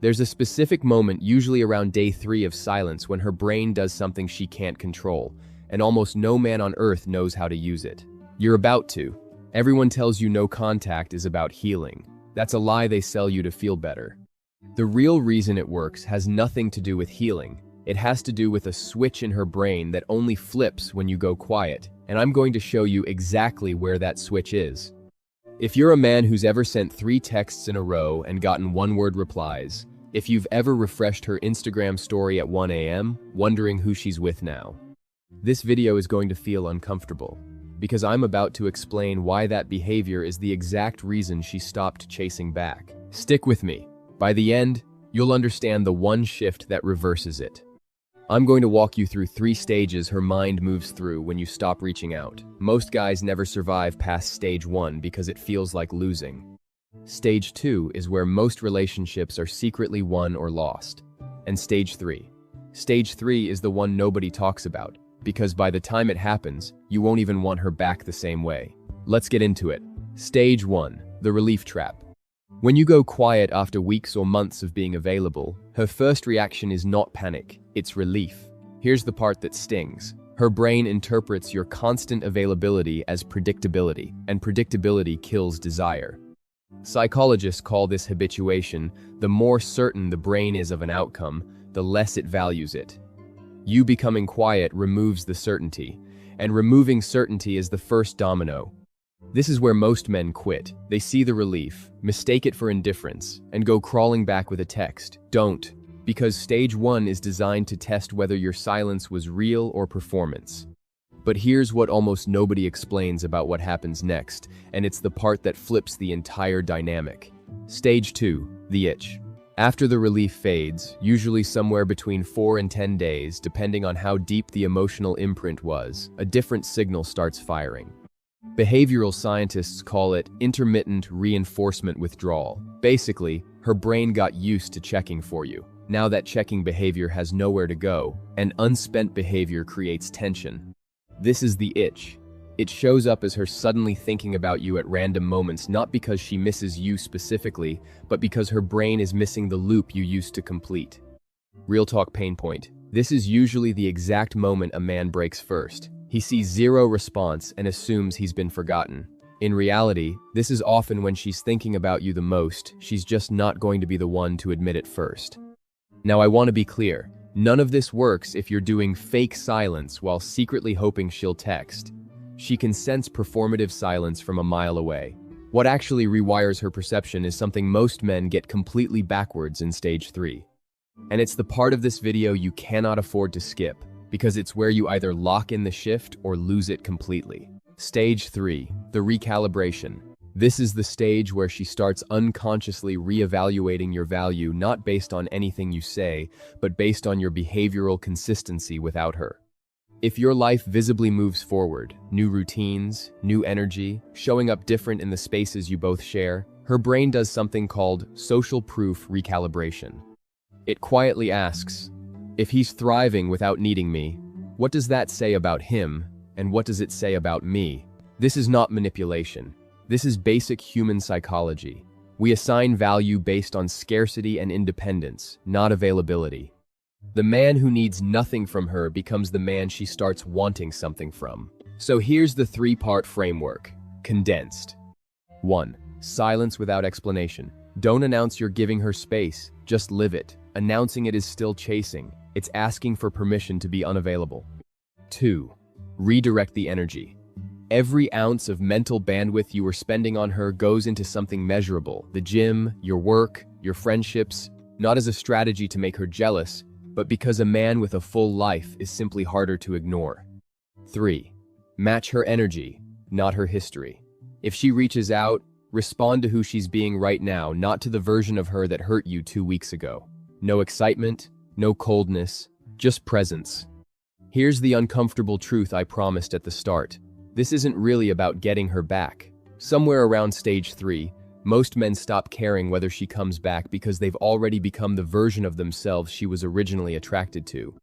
There's a specific moment, usually around day 3 of silence, when her brain does something she can't control, and almost no man on earth knows how to use it. You're about to. Everyone tells you no contact is about healing. That's a lie they sell you to feel better. The real reason it works has nothing to do with healing. It has to do with a switch in her brain that only flips when you go quiet, and I'm going to show you exactly where that switch is. If you're a man who's ever sent 3 texts in a row and gotten one-word replies, if you've ever refreshed her Instagram story at 1 a.m., wondering who she's with now, this video is going to feel uncomfortable, because I'm about to explain why that behavior is the exact reason she stopped chasing back. Stick with me. By the end, you'll understand the one shift that reverses it. I'm going to walk you through 3 stages her mind moves through when you stop reaching out. Most guys never survive past stage 1 because it feels like losing. Stage 2 is where most relationships are secretly won or lost. And stage 3. Stage 3 is the one nobody talks about, because by the time it happens, you won't even want her back the same way. Let's get into it. Stage 1, the relief trap. When you go quiet after weeks or months of being available, her first reaction is not panic, it's relief. Here's the part that stings. Her brain interprets your constant availability as predictability, and predictability kills desire. Psychologists call this habituation. The more certain the brain is of an outcome, the less it values it. You becoming quiet removes the certainty, and removing certainty is the first domino. This is where most men quit. They see the relief, mistake it for indifference, and go crawling back with a text. Don't, because stage 1 is designed to test whether your silence was real or performance. But here's what almost nobody explains about what happens next, and it's the part that flips the entire dynamic. Stage 2, the itch. After the relief fades, usually somewhere between 4 and 10 days, depending on how deep the emotional imprint was, a different signal starts firing. Behavioral scientists call it intermittent reinforcement withdrawal. Basically, her brain got used to checking for you. Now that checking behavior has nowhere to go, and unspent behavior creates tension. This is the itch. It shows up as her suddenly thinking about you at random moments, not because she misses you specifically, but because her brain is missing the loop you used to complete. Real talk pain point. This is usually the exact moment a man breaks first. He sees zero response and assumes he's been forgotten. In reality, this is often when she's thinking about you the most. She's just not going to be the one to admit it first. Now, I want to be clear. None of this works if you're doing fake silence while secretly hoping she'll text. She can sense performative silence from a mile away. What actually rewires her perception is something most men get completely backwards in stage 3. And it's the part of this video you cannot afford to skip, because it's where you either lock in the shift or lose it completely. Stage 3, the recalibration. This is the stage where she starts unconsciously reevaluating your value, not based on anything you say, but based on your behavioral consistency without her. If your life visibly moves forward, new routines, new energy, showing up different in the spaces you both share, her brain does something called social proof recalibration. It quietly asks, if he's thriving without needing me, what does that say about him, and what does it say about me? This is not manipulation. This is basic human psychology. We assign value based on scarcity and independence, not availability. The man who needs nothing from her becomes the man she starts wanting something from. So here's the 3-part framework, condensed. 1. Silence without explanation. Don't announce you're giving her space, just live it. Announcing it is still chasing. It's asking for permission to be unavailable. 2. Redirect the energy. Every ounce of mental bandwidth you were spending on her goes into something measurable, the gym, your work, your friendships, not as a strategy to make her jealous, but because a man with a full life is simply harder to ignore. 3. Match her energy, not her history. If she reaches out, respond to who she's being right now, not to the version of her that hurt you 2 weeks ago. No excitement, no coldness, just presence. Here's the uncomfortable truth I promised at the start. This isn't really about getting her back. Somewhere around stage 3, most men stop caring whether she comes back because they've already become the version of themselves she was originally attracted to.